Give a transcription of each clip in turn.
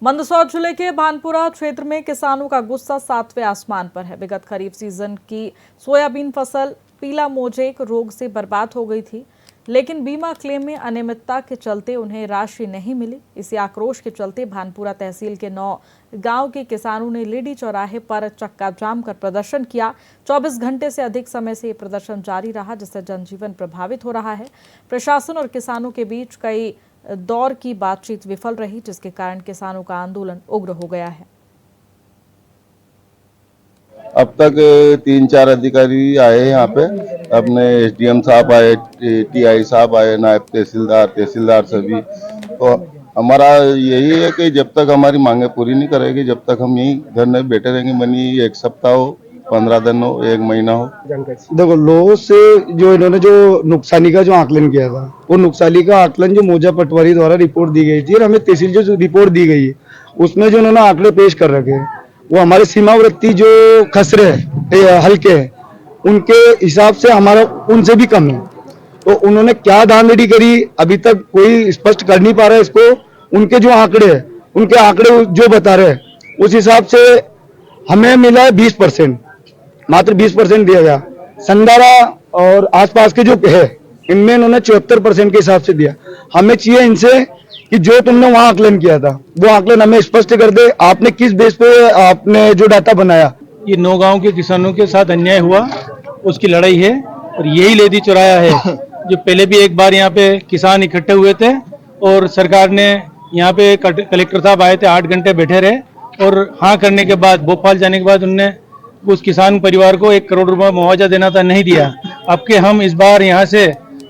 मंदसौर जिले के भानपुरा क्षेत्र में किसानों का गुस्सा सातवें आसमान पर है। विगत खरीफ सीजन की सोयाबीन फसल पीला मोजेक रोग से बर्बाद हो गई थी, लेकिन बीमा क्लेम में अनियमितता के चलते उन्हें राशि नहीं मिली। इसी आक्रोश के चलते भानपुरा तहसील के 9 गांव के किसानों ने लेडी चौराहे पर चक्का जाम कर प्रदर्शन किया। 24 घंटे से अधिक समय से ये प्रदर्शन जारी रहा, जिससे जनजीवन प्रभावित हो रहा है। प्रशासन और किसानों के बीच कई दौर की बातचीत विफल रही, जिसके कारण किसानों का आंदोलन उग्र हो गया है। अब तक 3-4 अधिकारी आए यहाँ पे, अपने एसडीएम साहब आए, टीआई साहब आए, नायब तहसीलदार सभी। तो हमारा यही है कि जब तक हमारी मांगे पूरी नहीं करेगी, जब तक हम यहीं घर में बैठे रहेंगे। मनी 1 सप्ताह हो, 15 दिन हो, 1 महीना हो। देखो, लोगों से जो इन्होंने जो नुकसानी का जो आकलन किया था, वो नुकसानी का आकलन जो मौजा पटवारी द्वारा रिपोर्ट दी गई थी और हमें तहसील जो रिपोर्ट दी गई है, उसमें जो उन्होंने आंकड़े पेश कर रखे हैं, वो हमारे सीमावर्ती जो खसरे हल्के हैं, उनके हिसाब से हमारा उनसे भी कम है। तो उन्होंने क्या धांधली करी, अभी तक कोई स्पष्ट कर नहीं पा रहा है इसको। उनके जो आंकड़े हैं, उनके आंकड़े जो बता रहे हैं, उस हिसाब से हमें मिला है 20%, मात्र 20% दिया गया। संदारा और आसपास के जो है, इनमें इन्होंने 74% के हिसाब से दिया। हमें चाहिए इनसे कि जो तुमने वहां आकलन किया था, वो आकलन हमें स्पष्ट कर दे। आपने किस बेस पे आपने जो डाटा बनाया? ये 9 गांव के किसानों के साथ अन्याय हुआ, उसकी लड़ाई है और यही लेदी चौराया है। जो पहले भी एक बार यहाँ पे किसान इकट्ठे हुए थे और सरकार ने यहाँ पे कलेक्टर साहब आए थे, 8 घंटे बैठे रहे और हाँ करने के बाद, भोपाल जाने के बाद उनने उस किसान परिवार को 1 करोड़ रुपया मुआवजा देना था, नहीं दिया। अब के हम इस बार यहाँ से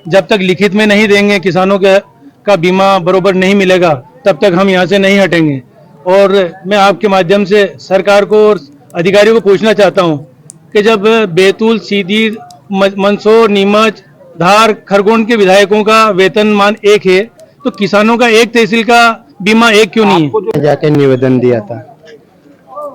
जब तक लिखित में नहीं देंगे, किसानों का बीमा बरोबर नहीं मिलेगा, तब तक हम यहाँ से नहीं हटेंगे। और मैं आपके माध्यम से सरकार को और अधिकारियों को पूछना चाहता हूँ कि जब बैतूल, सीधी, मंदसौर, नीमच, धार, खरगोन के विधायकों का वेतनमान एक है, तो किसानों का एक तहसील का बीमा एक क्यों नहीं है? जाके निवेदन दिया था,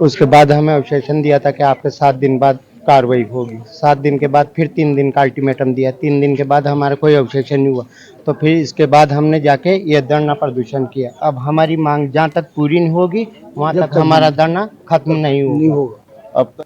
उसके बाद हमें ऑब्जेक्शन दिया था कि आपके 7 दिन बाद कार्रवाई होगी। 7 दिन के बाद फिर 3 दिन का अल्टीमेटम दिया। 3 दिन के बाद हमारा कोई ऑब्जेक्शन नहीं हुआ, तो फिर इसके बाद हमने जाके ये धरना प्रदर्शन किया। अब हमारी मांग जहाँ तक पूरी नहीं होगी, वहाँ तक हमारा धरना खत्म नहीं होगा। अब तक